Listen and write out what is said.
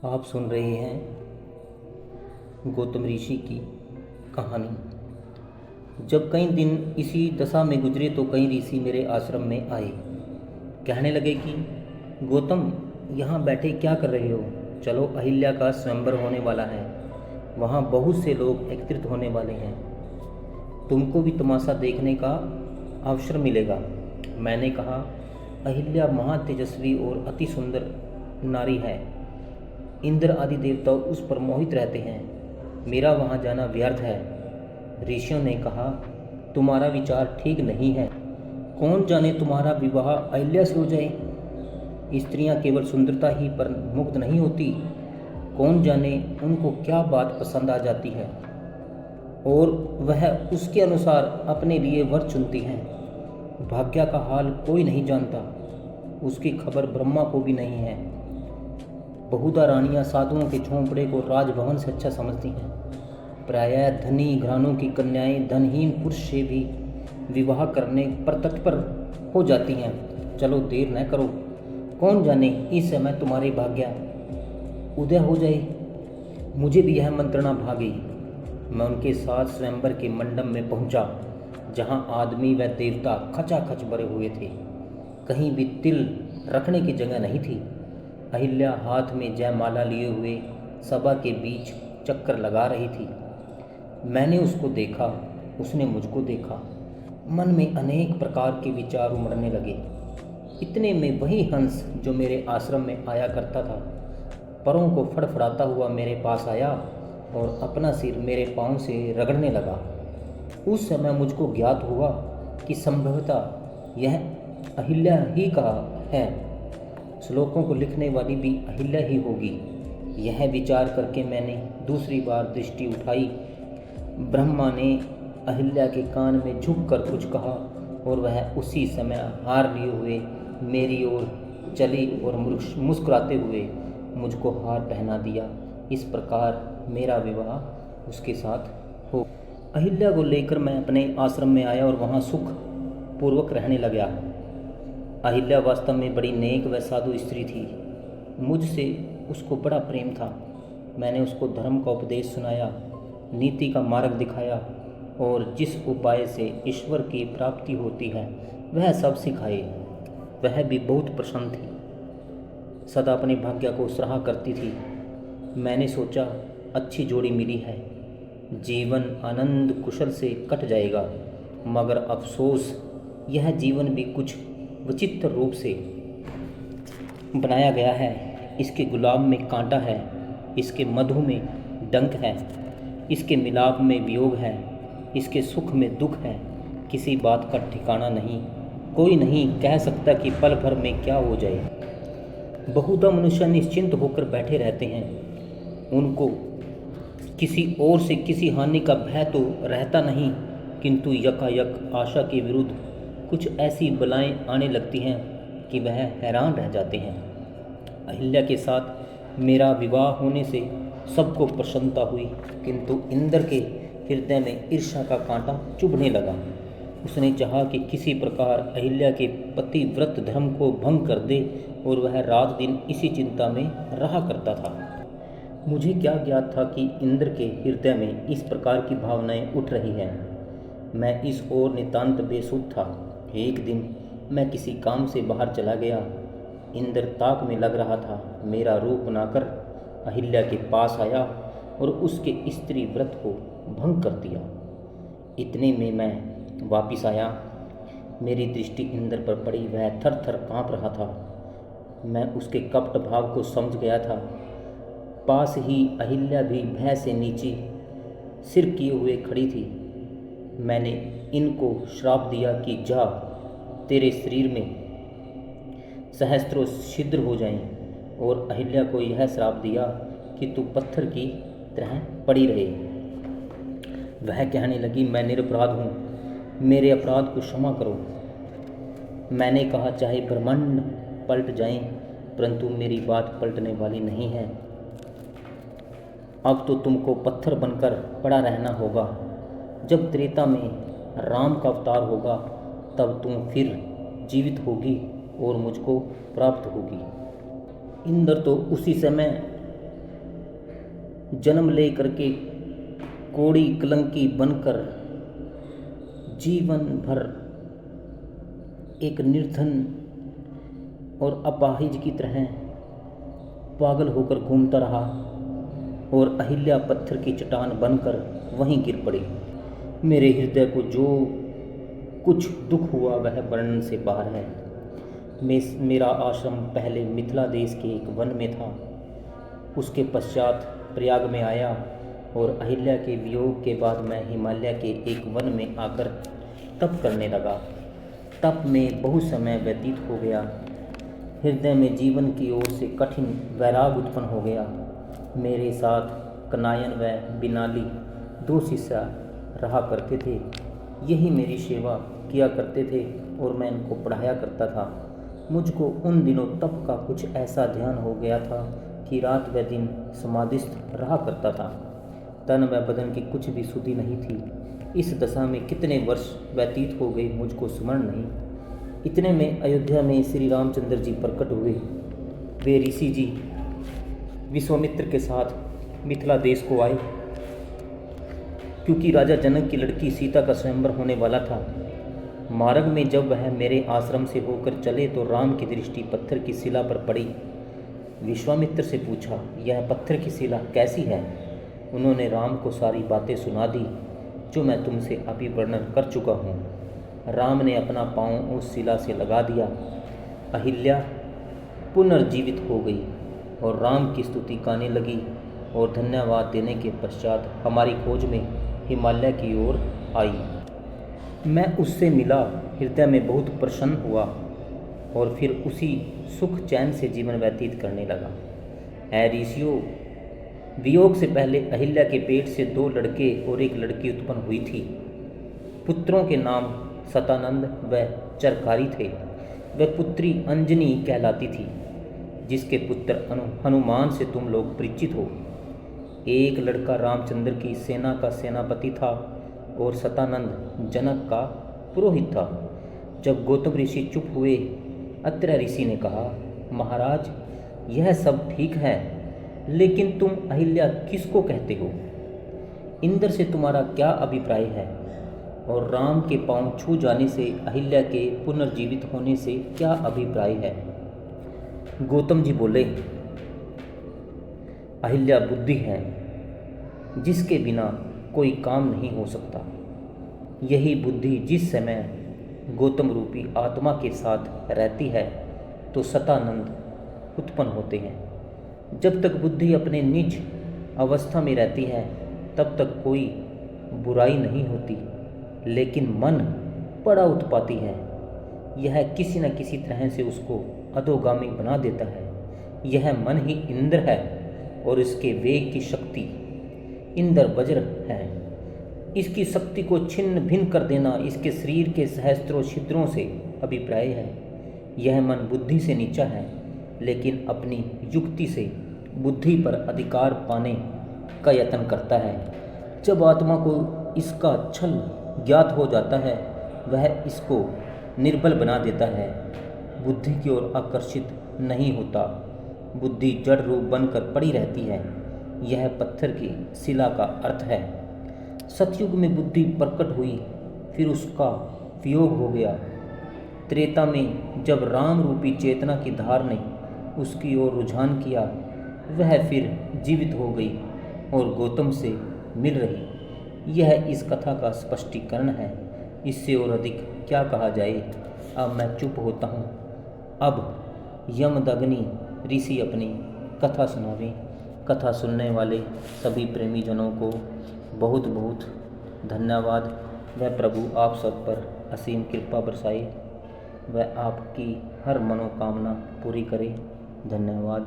आप सुन रहे हैं गौतम ऋषि की कहानी। जब कई दिन इसी दशा में गुजरे तो कई ऋषि मेरे आश्रम में आए। कहने लगे कि गौतम, यहाँ बैठे क्या कर रहे हो? चलो, अहिल्या का स्वयंवर होने वाला है। वहाँ बहुत से लोग एकत्रित होने वाले हैं। तुमको भी तमाशा देखने का अवसर मिलेगा। मैंने कहा, अहिल्या महातेजस्वी और अति सुंदर नारी है। इंद्र आदि देवता उस पर मोहित रहते हैं। मेरा वहाँ जाना व्यर्थ है। ऋषियों ने कहा, तुम्हारा विचार ठीक नहीं है। कौन जाने तुम्हारा विवाह अहिल्या से हो जाए। स्त्रियां केवल सुंदरता ही पर मुग्ध नहीं होती। कौन जाने उनको क्या बात पसंद आ जाती है और वह उसके अनुसार अपने लिए वर चुनती हैं। भाग्य का हाल कोई नहीं जानता। उसकी खबर ब्रह्मा को भी नहीं है। बहुधा रानियां साधुओं के झोंपड़े को राजभवन से अच्छा समझती हैं। प्रायः धनी घरानों की कन्याएं धनहीन पुरुष से भी विवाह करने पर तत्पर हो जाती हैं। चलो, देर न करो। कौन जाने इस समय तुम्हारे भाग्य उदय हो जाए। मुझे भी यह मंत्रणा भा गई। मैं उनके साथ स्वयंवर के मंडप में पहुंचा, जहां आदमी व देवता खचाखच भरे हुए थे। कहीं भी तिल रखने की जगह नहीं थी। अहिल्या हाथ में जयमाला लिए हुए सभा के बीच चक्कर लगा रही थी। मैंने उसको देखा, उसने मुझको देखा। मन में अनेक प्रकार के विचार उमड़ने लगे। इतने में वही हंस जो मेरे आश्रम में आया करता था, परों को फड़फड़ाता हुआ मेरे पास आया और अपना सिर मेरे पांव से रगड़ने लगा। उस समय मुझको ज्ञात हुआ कि संभवतः यह अहिल्या ही का है। श्लोकों को लिखने वाली भी अहिल्या ही होगी। यह विचार करके मैंने दूसरी बार दृष्टि उठाई। ब्रह्मा ने अहिल्या के कान में झुककर कुछ कहा और वह उसी समय हार लिए हुए मेरी ओर चली और मुस्कुराते हुए मुझको हार पहना दिया। इस प्रकार मेरा विवाह उसके साथ हो। अहिल्या को लेकर मैं अपने आश्रम में आया और वहाँ सुख पूर्वक रहने लगा। अहिल्या वास्तव में बड़ी नेक व साधु स्त्री थी। मुझसे उसको बड़ा प्रेम था। मैंने उसको धर्म का उपदेश सुनाया, नीति का मार्ग दिखाया और जिस उपाय से ईश्वर की प्राप्ति होती है वह सब सिखाए। वह भी बहुत प्रसन्न थी, सदा अपने भाग्य को सराहा करती थी। मैंने सोचा, अच्छी जोड़ी मिली है, जीवन आनंद कुशल से कट जाएगा। मगर अफसोस, यह जीवन भी कुछ विचित्र रूप से बनाया गया है। इसके गुलाब में कांटा है, इसके मधु में डंक है, इसके मिलाप में वियोग है, इसके सुख में दुख है। किसी बात का ठिकाना नहीं। कोई नहीं कह सकता कि पल भर में क्या हो जाए। बहुधा मनुष्य निश्चिंत होकर बैठे रहते हैं। उनको किसी ओर से किसी हानि का भय तो रहता नहीं, किंतु यकायक आशा के विरुद्ध कुछ ऐसी बलाएं आने लगती हैं कि वह हैरान रह जाते हैं। अहिल्या के साथ मेरा विवाह होने से सबको प्रसन्नता हुई, किंतु इंद्र के हृदय में ईर्ष्या का कांटा चुभने लगा। उसने चाहा कि किसी प्रकार अहिल्या के पतिव्रत धर्म को भंग कर दे और वह रात दिन इसी चिंता में रहा करता था। मुझे क्या ज्ञात था कि इंद्र के हृदय में इस प्रकार की भावनाएं उठ रही हैं। मैं इस ओर नितांत बेसुध था। एक दिन मैं किसी काम से बाहर चला गया। इंद्र ताक में लग रहा था। मेरा रूप बनाकर अहिल्या के पास आया और उसके स्त्री व्रत को भंग कर दिया। इतने में मैं वापिस आया। मेरी दृष्टि इंद्र पर पड़ी। वह थर थर काँप रहा था। मैं उसके कपट भाव को समझ गया था। पास ही अहिल्या भी भय से नीचे सिर किए हुए खड़ी थी। मैंने इनको श्राप दिया कि जा, तेरे शरीर में सहस्त्रों छिद्र हो जाएं, और अहिल्या को यह श्राप दिया कि तू पत्थर की तरह पड़ी रहे। वह कहने लगी, मैं निरपराध हूँ, मेरे अपराध को क्षमा करो। मैंने कहा, चाहे ब्रह्मांड पलट जाएं, परंतु मेरी बात पलटने वाली नहीं है। अब तो तुमको पत्थर बनकर पड़ा रहना होगा। जब त्रेता में राम का अवतार होगा तब तुम फिर जीवित होगी और मुझको प्राप्त होगी। इंद्र तो उसी समय जन्म ले करके कोड़ी कलंकी बनकर जीवन भर एक निर्धन और अपाहिज की तरह पागल होकर घूमता रहा और अहिल्या पत्थर की चट्टान बनकर वहीं गिर पड़ी। मेरे हृदय को जो कुछ दुख हुआ वह वर्णन से बाहर है। मेरा आश्रम पहले मिथिला देश के एक वन में था, उसके पश्चात प्रयाग में आया और अहिल्या के वियोग के बाद मैं हिमालय के एक वन में आकर तप करने लगा। तप में बहुत समय व्यतीत हो गया। हृदय में जीवन की ओर से कठिन वैराग उत्पन्न हो गया। मेरे साथ कनायन व बिनाली 2 शिष्य रहा करते थे। यही मेरी सेवा किया करते थे और मैं इनको पढ़ाया करता था। मुझको उन दिनों तप का कुछ ऐसा ध्यान हो गया था कि रात व दिन समाधिस्थ रहा करता था। तन व बदन की कुछ भी सुधि नहीं थी। इस दशा में कितने वर्ष व्यतीत हो गए मुझको स्मरण नहीं। इतने में अयोध्या में श्री रामचंद्र जी प्रकट हुए। वे ऋषि जी विश्वामित्र के साथ मिथिला देश को आए, क्योंकि राजा जनक की लड़की सीता का स्वयंवर होने वाला था। मार्ग में जब वह मेरे आश्रम से होकर चले तो राम की दृष्टि पत्थर की शिला पर पड़ी। विश्वामित्र से पूछा, यह पत्थर की शिला कैसी है? उन्होंने राम को सारी बातें सुना दी जो मैं तुमसे अभी वर्णन कर चुका हूँ। राम ने अपना पाँव उस शिला से लगा दिया। अहिल्या पुनर्जीवित हो गई और राम की स्तुति गाने लगी और धन्यवाद देने के पश्चात हमारी खोज में हिमालय की ओर आई। मैं उससे मिला, हृदय में बहुत प्रसन्न हुआ और फिर उसी सुख चैन से जीवन व्यतीत करने लगा। ऐ ऋषियों, वियोग से पहले अहिल्या के पेट से 2 लड़के और 1 लड़की उत्पन्न हुई थी। पुत्रों के नाम सतानंद व चरकारी थे। वह पुत्री अंजनी कहलाती थी, जिसके पुत्र हनुमान से तुम लोग परिचित हो। एक लड़का रामचंद्र की सेना का सेनापति था और सतानंद जनक का पुरोहित था। जब गौतम ऋषि चुप हुए, अत्रि ऋषि ने कहा, महाराज, यह सब ठीक है, लेकिन तुम अहिल्या किसको कहते हो? इंद्र से तुम्हारा क्या अभिप्राय है? और राम के पांव छू जाने से अहिल्या के पुनर्जीवित होने से क्या अभिप्राय है? गौतम जी बोले, अहिल्या बुद्धि है जिसके बिना कोई काम नहीं हो सकता। यही बुद्धि जिस समय गौतम रूपी आत्मा के साथ रहती है तो सतानंद उत्पन्न होते हैं। जब तक बुद्धि अपने निज अवस्था में रहती है तब तक कोई बुराई नहीं होती, लेकिन मन बड़ा उत्पाती है। यह किसी न किसी तरह से उसको अधोगामी बना देता है। यह मन ही इंद्र है और इसके वेग की शक्ति इंद्र वज्र है। इसकी शक्ति को छिन्न भिन्न कर देना इसके शरीर के सहस्त्रों छिद्रों से अभिप्राय है। यह मन बुद्धि से नीचा है, लेकिन अपनी युक्ति से बुद्धि पर अधिकार पाने का यत्न करता है। जब आत्मा को इसका छल ज्ञात हो जाता है, वह इसको निर्बल बना देता है, बुद्धि की ओर आकर्षित नहीं होता। बुद्धि जड़ रूप बनकर पड़ी रहती है। यह पत्थर की शिला का अर्थ है। सतयुग में बुद्धि प्रकट हुई, फिर उसका वियोग हो गया। त्रेता में जब राम रूपी चेतना की धार ने उसकी ओर रुझान किया, वह फिर जीवित हो गई और गौतम से मिल रही। यह इस कथा का स्पष्टीकरण है। इससे और अधिक क्या कहा जाए। अब मैं चुप होता हूँ। अब यमदग्नि ऋषि अपनी कथा सुनावें। कथा सुनने वाले सभी प्रेमी जनों को बहुत बहुत धन्यवाद। वह प्रभु आप सब पर असीम कृपा बरसाए, वह आपकी हर मनोकामना पूरी करे। धन्यवाद।